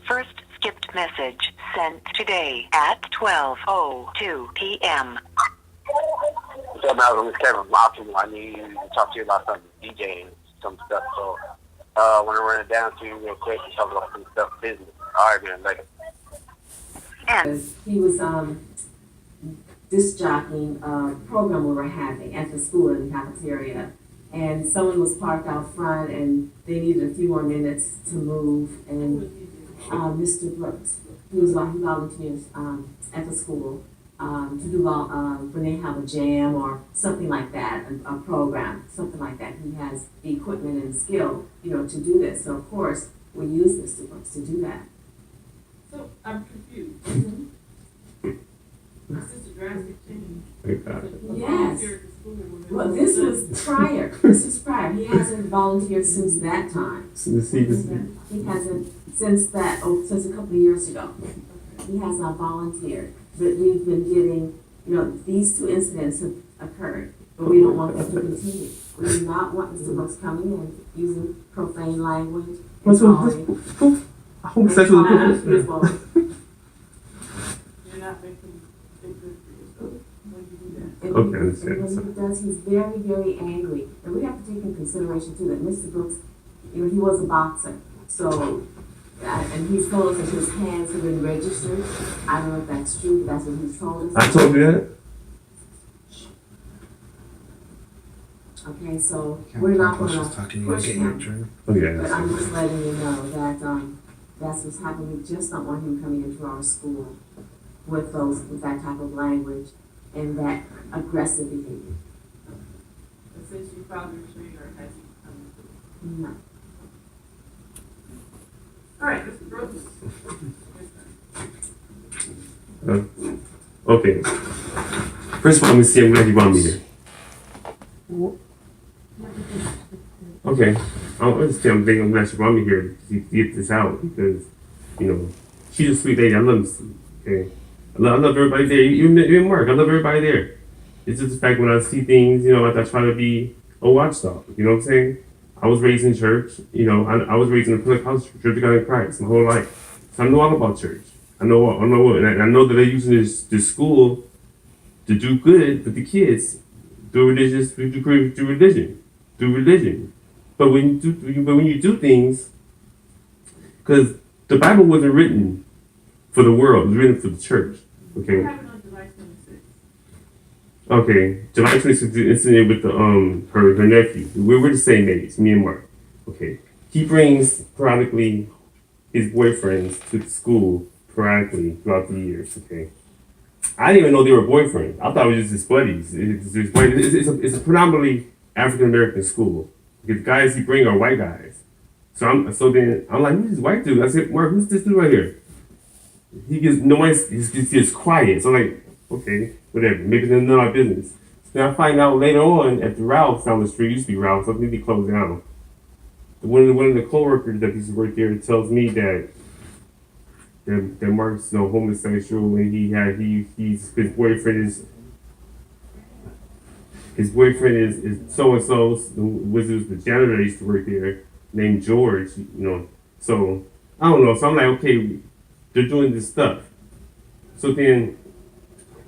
First skipped message sent today at 12:02 p.m. So Malcolm, it's Kevin Malcolm. I need to talk to you about some DJing, some stuff. So I want to run it down to you real quick and talk about some stuff business. All right, man, later. And he was disc jockeying a program we were having at the school in the cafeteria. And someone was parked out front and they needed a few more minutes to move. And Mr. Brooks, he volunteers at the school to do when they have a jam or something like that, a program, something like that. He has the equipment and skill, to do this. So of course, we use Mr. Brooks to do that. So I'm confused. Is this a drastic change? Yes. Well, this was prior. This was prior. He hasn't volunteered since that time. He hasn't since a couple of years ago. He has not volunteered. But we've been getting, these two incidents have occurred, but we don't want them to continue. We do not want Mr. Brooks coming in using profane language. Homosexual. You're not making it good for yourself when you do that. And Okay, I when understand. he does, he's very, very angry. And we have to take in consideration too that Mr. Brooks, he was a boxer. So, and he's told us that his hands have been registered. I don't know if that's true, but that's what he's told us. I told you that. Okay, so we're not going to push him. Oh yeah. But I'm just letting you know that that's what's happening. We just don't want him coming into our school with that type of language and that aggressive behavior. But since you filed your trigger, has he come to? No. All right, Mr. Brooks. Okay. First of all, I'm glad you brought me here. Okay. I'm glad you brought me here to get this out because, she's a sweet lady. I love Missy. Okay. I love everybody there. Even Mark, I love everybody there. It's just the fact when I see things, I try to be a watchdog. You know what I'm saying? I was raised in church. I was raised in a Pentecostal Church of God in Christ my whole life. So I know all about church. I know, and I know that they're using this school to do good with the kids through religion. But when you do things, because the Bible wasn't written for the world, it was written for the church. Okay. What happened on July 26th? Okay, July 26th incident with her nephew. We're the same age, me and Mark. Okay, he brings periodically his boyfriends to the school periodically throughout the years. Okay, I didn't even know they were boyfriends. I thought it was just his buddies. It's a predominantly African American school. The guys he bring are white guys. So then I'm like, who's this white dude? I said, Mark, who's this dude right here? He gets quiet. So I'm like, okay, whatever. Maybe it's none of our business. So then I find out later on at the Ralph's down the street, used to be Ralph's, I think they closed down. One of the co-workers that used to work there tells me that Mark's homosexual and his boyfriend is so and so, was the janitor that used to work there named George, So I don't know. So I'm like, okay, they're doing this stuff. So then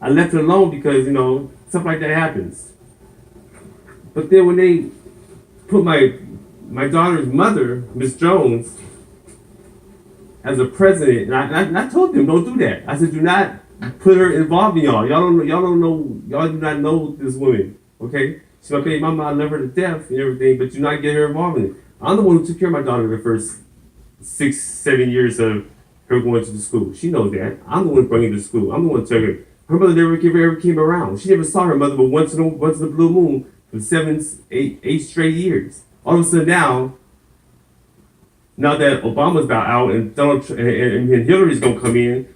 I left it alone because, stuff like that happens. But then when they put my daughter's mother, Miss Jones, as a president, and I told them, don't do that. I said, do not put her involved in y'all. Y'all do not know this woman, okay? She said, okay, mama, I love her to death and everything, but do not get her involved in it. I'm the one who took care of my daughter the first 6-7 years of her going to the school. She knows that. I'm the one bringing her to school. I'm the one telling her. Her mother never came around. She never saw her mother but once in the blue moon for 8 straight years. All of a sudden now that Obama's about out and Donald and Hillary's gonna come in,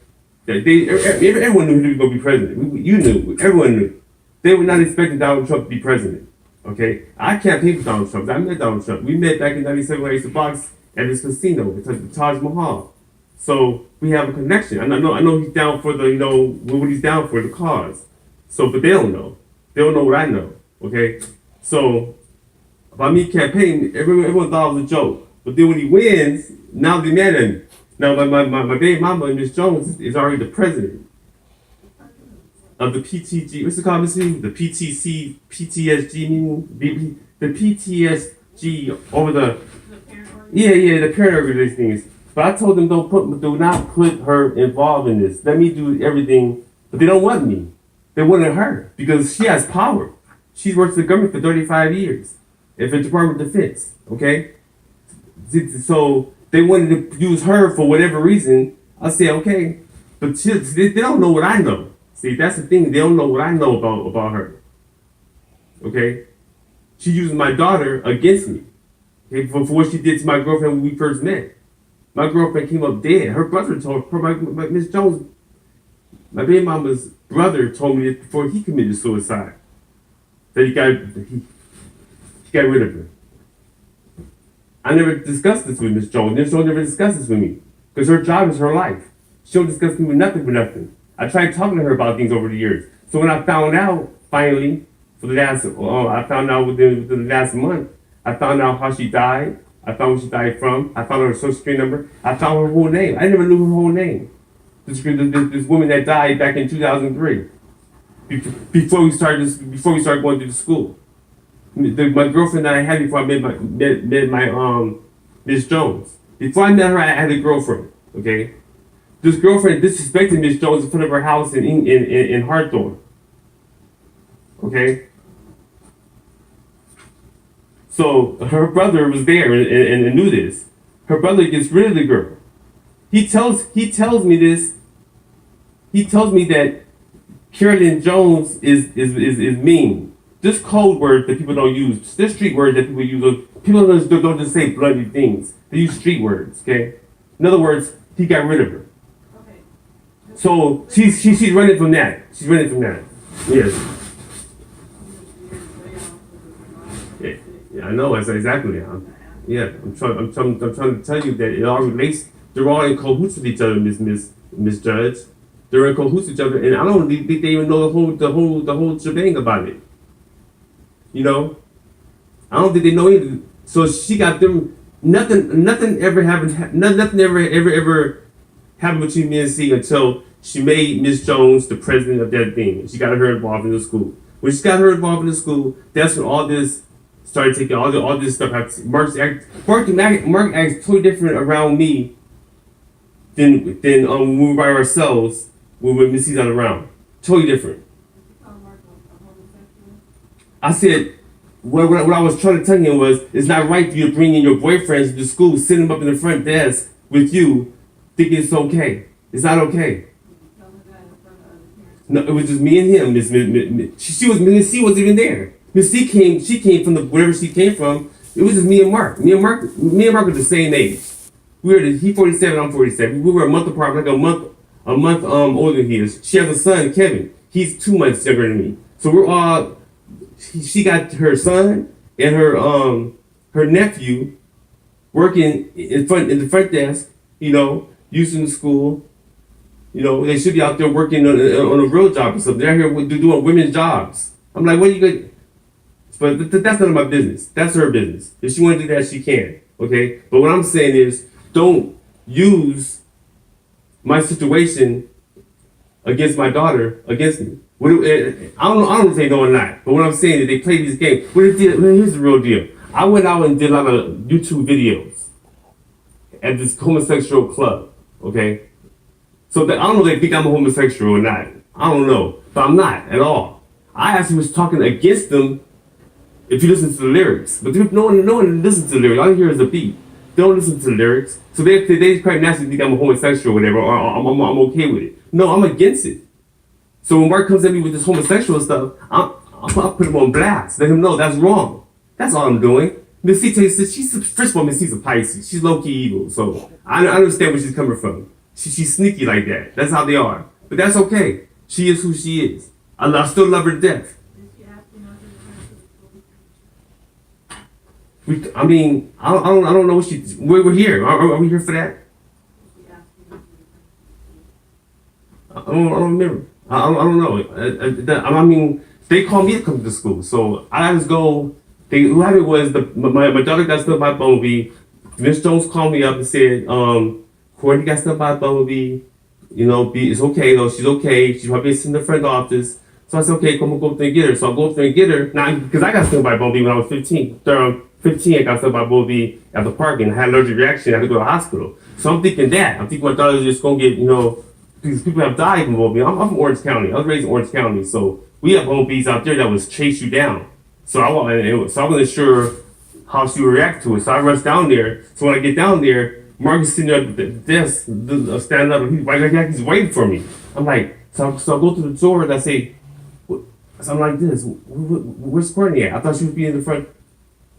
that everyone knew he was gonna be president. You knew. Everyone knew. They were not expecting Donald Trump to be president. Okay, I campaigned for Donald Trump. I met Donald Trump. We met back in '97 when I used to box at this casino, the Taj Mahal. So we have a connection. I know he's down for what he's down for, the cause. So, but they don't know. They don't know what I know. Okay, so about me campaigning, everyone thought it was a joke. But then when he wins, now they're mad at me. Now, my baby mama, Miss Jones, is already the president of the PTG. What's it called, Miss Lee? The PTC, PTSG meeting? The PTSG over the. The parent organ? Yeah, the parent organization things. But I told them do not put her involved in this. Let me do everything. But they don't want me. They wanted her because she has power. She's worked for the government for 35 years. If the Department of Defense, okay? So they wanted to use her for whatever reason. I said, okay. But they don't know what I know. See, that's the thing. They don't know what I know about her. Okay? She used my daughter against me. Okay, for what she did to my girlfriend when we first met. My girlfriend came up dead. Her brother told her, Miss Jones, my baby mama's brother told me that before he committed suicide, that he got rid of her. I never discussed this with Miss Jones. Miss Jones never discussed this with me. Because her job is her life. She don't discuss me with nothing. I tried talking to her about things over the years. So when I found out, finally, I found out within the last month, I found out how she died. I found where she died from. I found out her social security number. I found her whole name. I never knew her whole name. This woman that died back in 2003. Before we started going to the school. My girlfriend that I had before I met my Miss Jones. Before I met her, I had a girlfriend. Okay, this girlfriend disrespected Miss Jones in front of her house in Hawthorne. Okay, so her brother was there and knew this. Her brother gets rid of the girl. He tells me this. He tells me that Carolyn Jones is mean. This code word that people don't use, this street word that people use, people don't just say bloody things. They use street words, okay? In other words, he got rid of her. Okay. So she's running from that. She's running from that. Yes. Yeah, I know. Exactly. I'm trying to tell you that it all relates. They're all in cahoots with each other, Miss Judge. They're in cahoots with each other, and I don't think they even know the whole shebang about it. You know, I don't think they know either. So she got them. Nothing ever happened. Nothing ever happened between me and C until she made Miss Jones the president of that thing. She got her involved in the school. When she got her involved in the school, that's when all this started taking all this stuff. Mark acts totally different around me than when we were by ourselves when Miss C's not around. Totally different. I said, what I was trying to tell him was, it's not right for you to bring in your boyfriends to school, sit them up in the front desk with you, thinking it's okay. It's not okay. No, it was just me and him. Miss C wasn't even there. Miss C came from wherever she came from. It was just me and Mark. Me and Mark were the same age. He 47, I'm 47. We were a month apart, like a month older than he is. She has a son, Kevin. He's 2 months younger than me. So we're all. She got her son and her nephew working in the front desk, you know, using the school. You know, they should be out there working on a real job or something. They're out here doing women's jobs. I'm like, what are you going? But that's none of my business. That's her business. If she want to do that, she can. Okay. But what I'm saying is, don't use my situation against my daughter against me. I don't know if they know or not, but what I'm saying is they play these games. Here's the real deal. I went out and did a lot of YouTube videos at this homosexual club, okay? So I don't know if they think I'm a homosexual or not. I don't know, but I'm not at all. I actually was talking against them if you listen to the lyrics. But no one listens to the lyrics. All you hear is a beat. They don't listen to the lyrics. So they quite naturally think I'm a homosexual or whatever, or I'm okay with it. No, I'm against it. So when Mark comes at me with this homosexual stuff, I'll put him on blast. Let him know that's wrong. That's all I'm doing. Miss C first of all, Miss C's a Pisces. She's low-key evil. So I understand where she's coming from. She's sneaky like that. That's how they are. But that's okay. She is who she is. I still love her to death. I don't know what we're here. Are we here for that? I don't remember. I don't know. They called me to come to school, so I just go. What happened was my daughter got stuck by Bumblebee. Miss Jones called me up and said, Courtney got stuck by a bumblebee. You know, it's okay though. She's okay. She's probably sitting in the front office. So I said, okay, come on, go up there and get her. So I go up there and get her. Now, because I got stung by a bumblebee when I was 15. 15, I got stung by a bumblebee at the park and I had an allergic reaction. I had to go to the hospital. So I'm thinking that. I'm thinking my daughter's just going to get, you know, these people have died from bumblebee. I'm from Orange County. I was raised in Orange County. So we have bumblebees out there that would chase you down. So I wasn't sure how she would react to it. So I rushed down there. So when I get down there, Mark is sitting there at the desk, standing up, and he's waiting for me. I'm like, so I go to the door and I say, so I'm like this, where's Courtney at? I thought she would be in the front.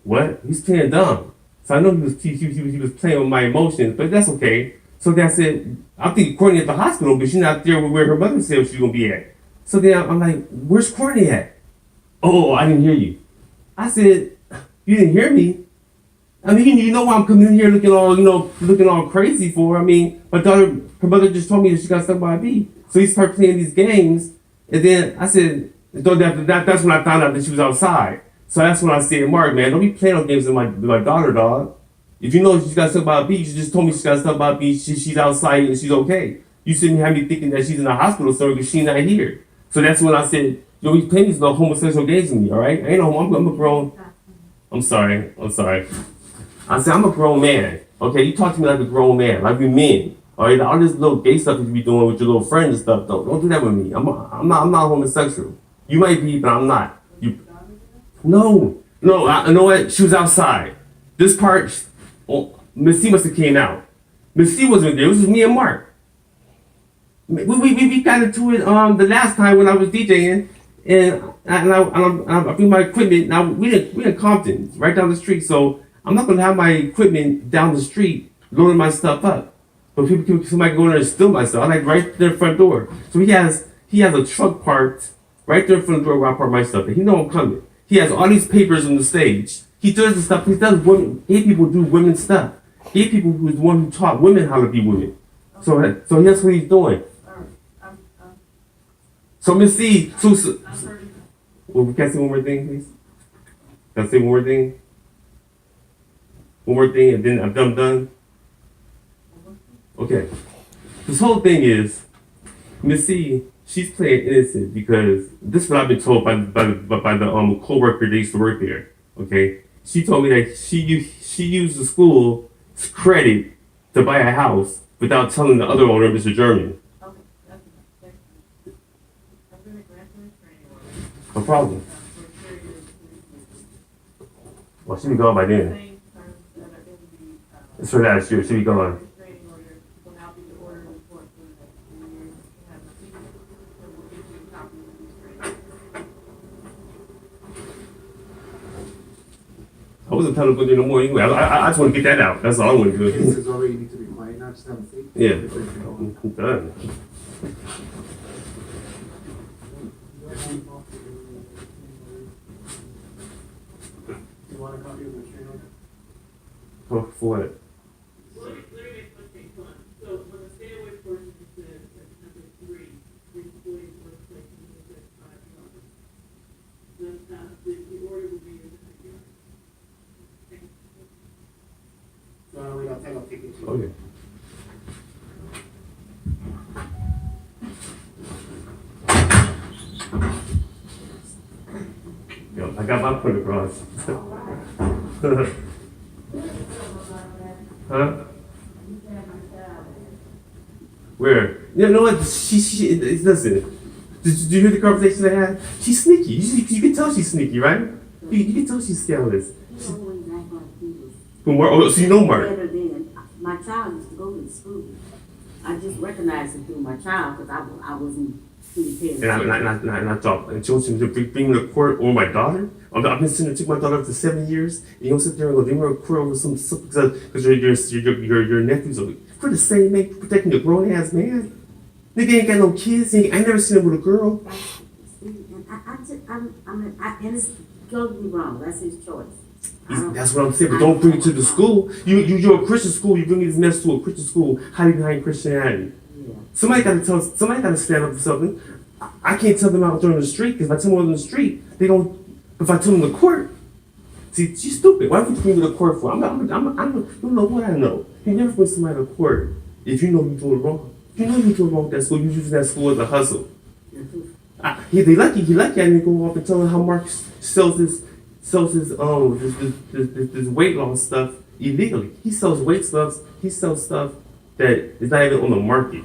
What? He's playing dumb. So I know he was playing with my emotions, but that's okay. So then I said, I think Courtney at the hospital, but she's not there where her mother said she's going to be at. So then I'm like, where's Courtney at? Oh, I didn't hear you. I said, you didn't hear me? I mean, you know why I'm coming in here looking all crazy for? I mean, my daughter, her mother just told me that she got stung by a bee. So he started playing these games, and then I said, that's when I found out that she was outside. So that's when I said, Mark, man, don't be playing on games with my daughter, dog. If you know she got stung by a bee, you just told me she got stung by a bee, she's outside and she's okay. You shouldn't have me thinking that she's in the hospital somewhere because she's not here. So that's when I said, yo, you playing these little homosexual games with me, all right? I ain't no, I'm a grown. I'm sorry. I said, I'm a grown man. Okay, you talk to me like a grown man, like we men. All right, all this little gay stuff that you be doing with your little friends and stuff, don't do that with me. I'm not homosexual. You might be, but I'm not. No. I know what? She was outside. This part, Miss C must have came out. Miss C wasn't there. It was just me and Mark. We got into it the last time when I was DJing, and I bring my equipment. Now we in Compton, right down the street. So I'm not gonna have my equipment down the street loading my stuff up. But somebody go in there and steal my stuff. I like right there in the front door. So he has a truck parked right there in front of the door where I park my stuff. And he know I'm coming. He has all these papers on the stage. He does the stuff. He does women. Gay people do women stuff. Gay people who's the one who taught women how to be women. So that's what he's doing. So Miss C, well, can I say one more thing, please? Can I say one more thing? One more thing, and then I'm done. Okay. This whole thing is, Miss C, she's playing innocent because this is what I've been told by the co-worker that used to work there. Okay. She told me that she used the school's credit to buy a house without telling the other owner, Mr. German. No problem. Well, she be gone by then. It's for last year. She be gone. I wasn't telling her to go there no more anyway. I just want to get that out. That's all I want to do. This is already need to be quiet, not just have a seat. Yeah. I'm done. You want a copy of the trailer? Oh, for what? Well, it's literally a fun fun. So when the stay away portion is said at number 3, employees workplace and it's at 5 yards. The order will be in the 5 yards. So I'll take it. Okay. Yo, I got my foot across. Huh? Where? You know what? Listen. Did you hear the conversation I had? She's sneaky. You can tell she's sneaky, right? You can tell she's scandalous. Oh, so you know Mark? Better than my child used to go to school. I just recognized it through my child because I wasn't being paid. And I thought, and she wants to bring me to court over my daughter? I've been sitting there, took my daughter up to 7 years, and you don't sit there and go, they were a court over some because your nephews are for the same man, protecting a grown ass man. Nigga ain't got no kids, I ain't never seen him with a girl. And it's totally wrong. That's his choice. That's what I'm saying, but don't bring it to the school. You're a Christian school, you bring this mess to a Christian school, hiding behind Christianity. Yeah. Somebody gotta stand up for something. I can't tell them out there on the street, because if I tell them on the street, they don't, if I tell them in the court, see, she's stupid. Why would you bring me to court for? You don't know what I know. You never bring somebody to court if you know you're doing wrong, you know you're doing wrong at that school. You're using that school as a hustle. They lucky. He lucky. I didn't go off and tell him how Mark sells his weight loss stuff illegally. He sells weight stuff. He sells stuff that is not even on the market.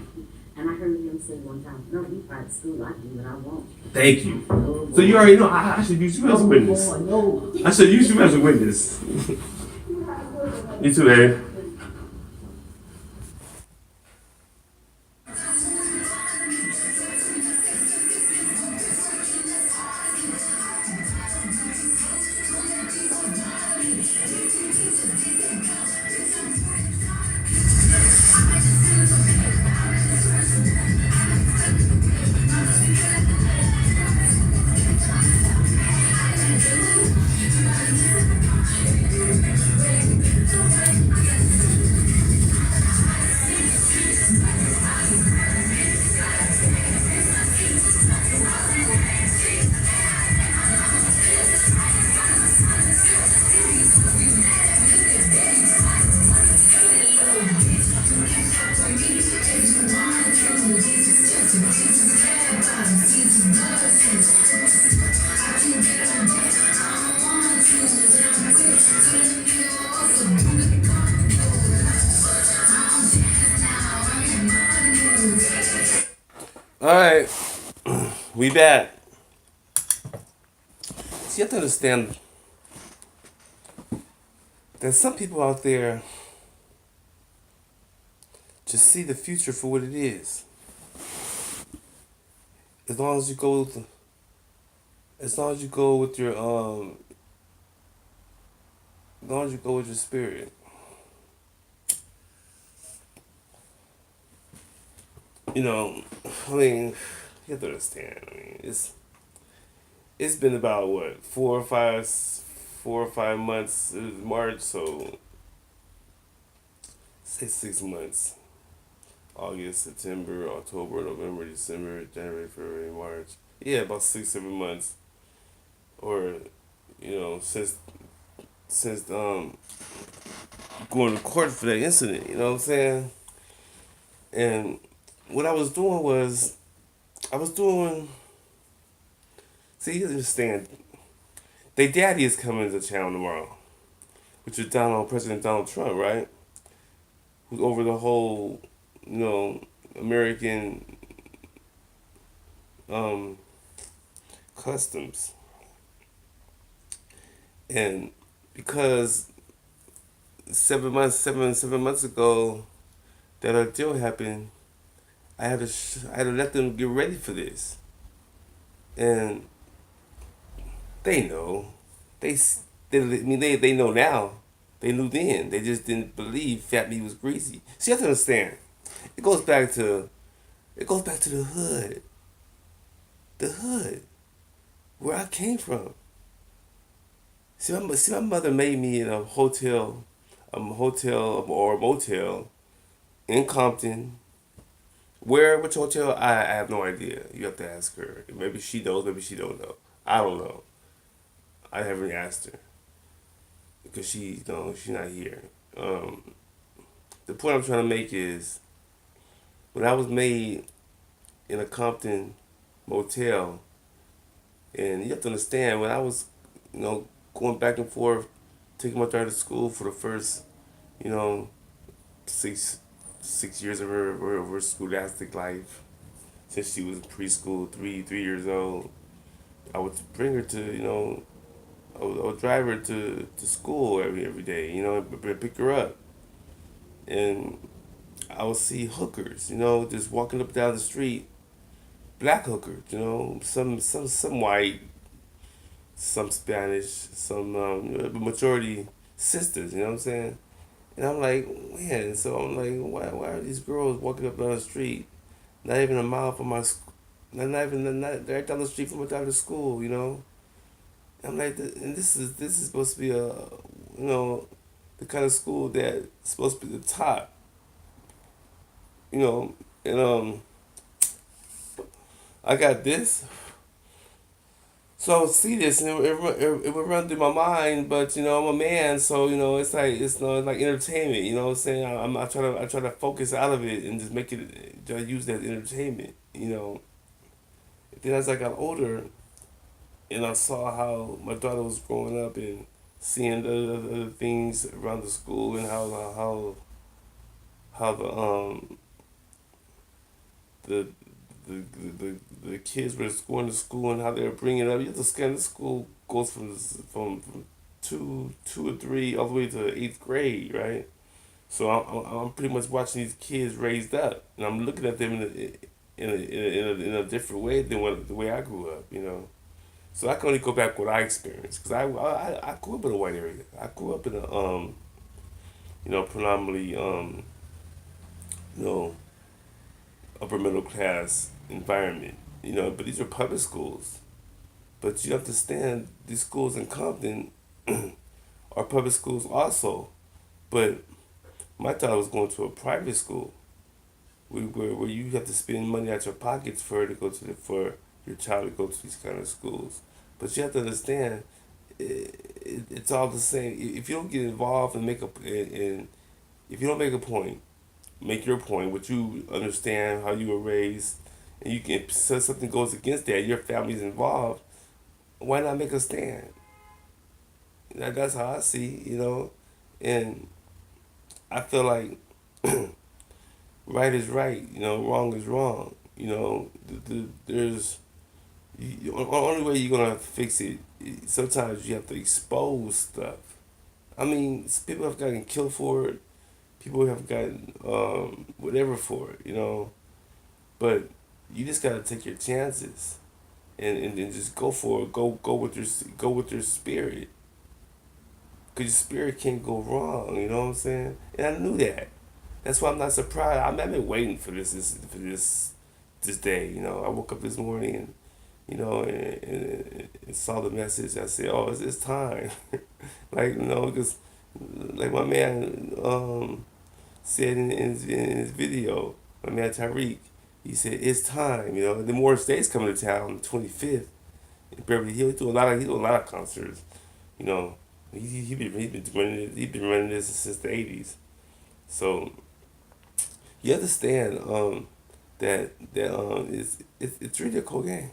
And I heard him say one time, no, you private school, I do what I want. Thank you. Oh, So you already know. I should use you as a witness. no. I should use you as a witness. You too, man. All right, we back. So you have to understand that some people out there just see the future for what it is. As long as you go with your as long as you go with your spirit. You know, I mean, you have to understand. I mean, it's been about what 4 or 5 months. It was March, so say 6 months. August, September, October, November, December, January, February, March. Yeah, about 6, 7 months, or since going to court for that incident. You know what I'm saying? And what I was doing was, see, you understand, their daddy is coming to town tomorrow, which is President Donald Trump, right? Who's over the whole, American customs. And because 7 months ago, that ordeal happened, I had to let them get ready for this, and they know, they know now. They knew then. They just didn't believe Fat Meat was greasy. So you have to understand. It goes back to the hood. The hood, where I came from. See, my mother made me in a hotel or a motel in Compton. Which hotel? I have no idea. You have to ask her. Maybe she knows. Maybe she don't know. I don't know. I haven't asked her because she's not here. The point I'm trying to make is, when I was made in a Compton motel, and you have to understand, when I was, going back and forth, taking my daughter to school for the first, 6 years of her scholastic life, since she was in preschool, 3 years old, I would bring her to, I would drive her to school every day, and pick her up. And I would see hookers, just walking up and down the street, black hookers, some white, some Spanish, some majority sisters, you know what I'm saying? And I'm like, man, so I'm like, why are these girls walking up down the street, not even a mile from my school, not right down the street from my daughter's school, I'm like, and this is supposed to be the kind of school that's supposed to be the top, and I got this. So I would see this, and it would run through my mind. But I'm a man, so it's like like entertainment. You know what I'm saying? I try to focus out of it and just make it try to use that entertainment. Then as I got older, and I saw how my daughter was growing up and seeing the things around the school and how the the, the kids were going to school and how they were bringing up. You have to scan the school goes from two or three all the way to eighth grade, right? So I'm pretty much watching these kids raised up, and I'm looking at them in a different way than the way I grew up, So I can only go back what I experienced because I grew up in a white area. I grew up in a predominantly you know upper middle class environment. But these are public schools. But you understand these schools in Compton are public schools also. But my daughter was going to a private school where you have to spend money out your pockets for her to go for your child to go to these kind of schools. But you have to understand, it's all the same. If you don't get involved and if you don't make a point, make your point, what you understand, how you were raised, and you can so something goes against that, your family's involved. Why not make a stand? That's how I see. And I feel like right is right, wrong is wrong. There's only way you're gonna fix it. Sometimes you have to expose stuff. I mean, people have gotten killed for it. People have gotten whatever for it. But you just gotta take your chances and just go for it. Go with your spirit. Cause your spirit can't go wrong. You know what I'm saying? And I knew that. That's why I'm not surprised. I've been waiting for this day. I woke up this morning and and saw the message. I said, "Oh, it's time." Because like my man said in his video, my man Tyreek, he said it's time. The Morris Day's coming to town on the 25th in Beverly Hills. He do a lot of concerts. You know, he been running this since the 80s. So you understand that it's really a cool game.